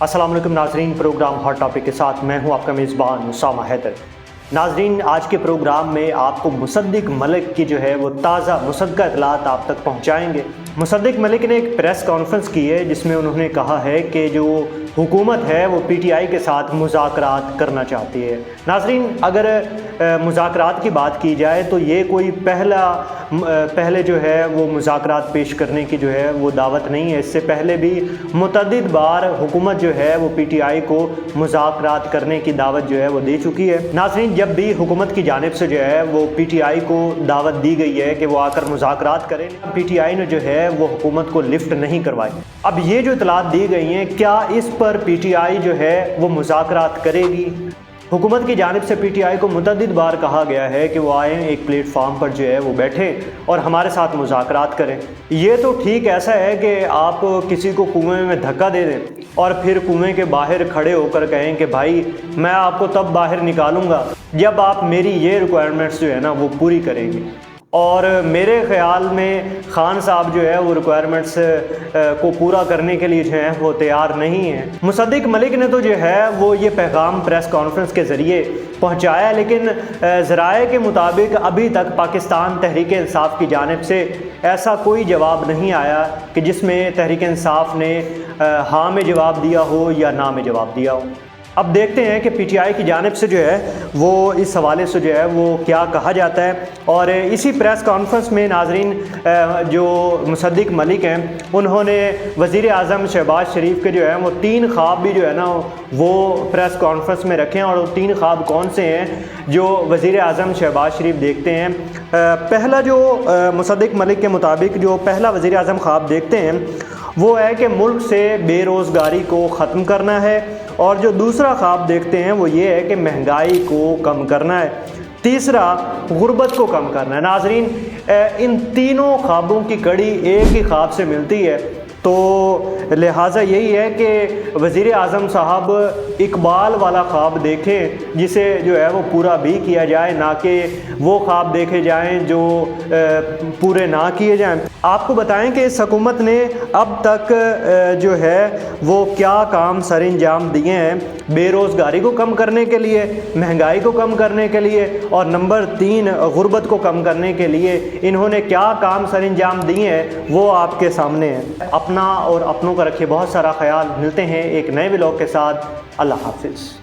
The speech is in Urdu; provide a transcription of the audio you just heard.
السلام علیکم ناظرین، پروگرام ہاٹ ٹاپک کے ساتھ میں ہوں آپ کا میزبان اسامہ حیدر۔ ناظرین، آج کے پروگرام میں آپ کو مصدق ملک کی وہ تازہ مصدقہ اطلاعات آپ تک پہنچائیں گے۔ مصدق ملک نے ایک پریس کانفرنس کی ہے جس میں انہوں نے کہا ہے کہ جو حکومت ہے وہ پی ٹی آئی کے ساتھ مذاکرات کرنا چاہتی ہے۔ ناظرین، اگر مذاکرات کی بات کی جائے تو یہ کوئی پہلے وہ مذاکرات پیش کرنے کی وہ دعوت نہیں ہے۔ اس سے پہلے بھی متعدد بار حکومت وہ پی ٹی آئی کو مذاکرات کرنے کی دعوت وہ دے چکی ہے۔ ناظرین، جب بھی حکومت کی جانب سے وہ پی ٹی آئی کو دعوت دی گئی ہے کہ وہ آ کر مذاکرات کریں، پی ٹی آئی نے وہ حکومت کو لفٹ نہیں کروائی۔ اب یہ جو اطلاعات دی گئی ہیں، کیا اس پر پی ٹی آئی وہ مذاکرات کرے گی؟ حکومت کی جانب سے پی ٹی آئی کو متعدد بار کہا گیا ہے کہ وہ آئیں، ایک پلیٹ فارم پر وہ بیٹھیں اور ہمارے ساتھ مذاکرات کریں۔ یہ تو ٹھیک ایسا ہے کہ آپ کسی کو کنویں میں دھکا دے دیں اور پھر کنویں کے باہر کھڑے ہو کر کہیں کہ بھائی میں آپ کو تب باہر نکالوں گا جب آپ میری یہ ریکوائرمنٹس وہ پوری کریں گے۔ اور میرے خیال میں خان صاحب وہ ریکوائرمنٹس کو پورا کرنے کے لیے وہ تیار نہیں ہیں۔ مصدق ملک نے تو وہ یہ پیغام پریس کانفرنس کے ذریعے پہنچایا، لیکن ذرائع کے مطابق ابھی تک پاکستان تحریک انصاف کی جانب سے ایسا کوئی جواب نہیں آیا کہ جس میں تحریک انصاف نے ہاں میں جواب دیا ہو یا نہ میں جواب دیا ہو۔ اب دیکھتے ہیں کہ پی ٹی آئی کی جانب سے وہ اس حوالے سے وہ کیا کہا جاتا ہے۔ اور اسی پریس کانفرنس میں ناظرین، جو مصدق ملک ہیں انہوں نے وزیر اعظم شہباز شریف کے وہ 3 خواب بھی وہ پریس کانفرنس میں رکھے ہیں۔ اور وہ 3 خواب کون سے ہیں جو وزیر اعظم شہباز شریف دیکھتے ہیں؟ پہلا جو مصدق ملک کے مطابق جو پہلا وزیر اعظم خواب دیکھتے ہیں وہ ہے کہ ملک سے بے روزگاری کو ختم کرنا ہے، اور جو دوسرا خواب دیکھتے ہیں وہ یہ ہے کہ مہنگائی کو کم کرنا ہے، تیسرا غربت کو کم کرنا ہے۔ ناظرین، ان تینوں خوابوں کی کڑی ایک ہی خواب سے ملتی ہے، تو لہٰذا یہی ہے کہ وزیر اعظم صاحب اقبال والا خواب دیکھیں جسے وہ پورا بھی کیا جائے، نہ کہ وہ خواب دیکھے جائیں جو پورے نہ کیے جائیں۔ آپ کو بتائیں کہ اس حکومت نے اب تک وہ کیا کام سر انجام دیے ہیں بے روزگاری کو کم کرنے کے لیے، مہنگائی کو کم کرنے کے لیے، اور نمبر 3 غربت کو کم کرنے کے لیے انہوں نے کیا کام سر انجام دیے ہیں وہ آپ کے سامنے ہیں۔ اپنا اور اپنوں کا رکھیے بہت سارا خیال۔ ملتے ہیں ایک نئے ولاگ کے ساتھ۔ اللہ حافظ۔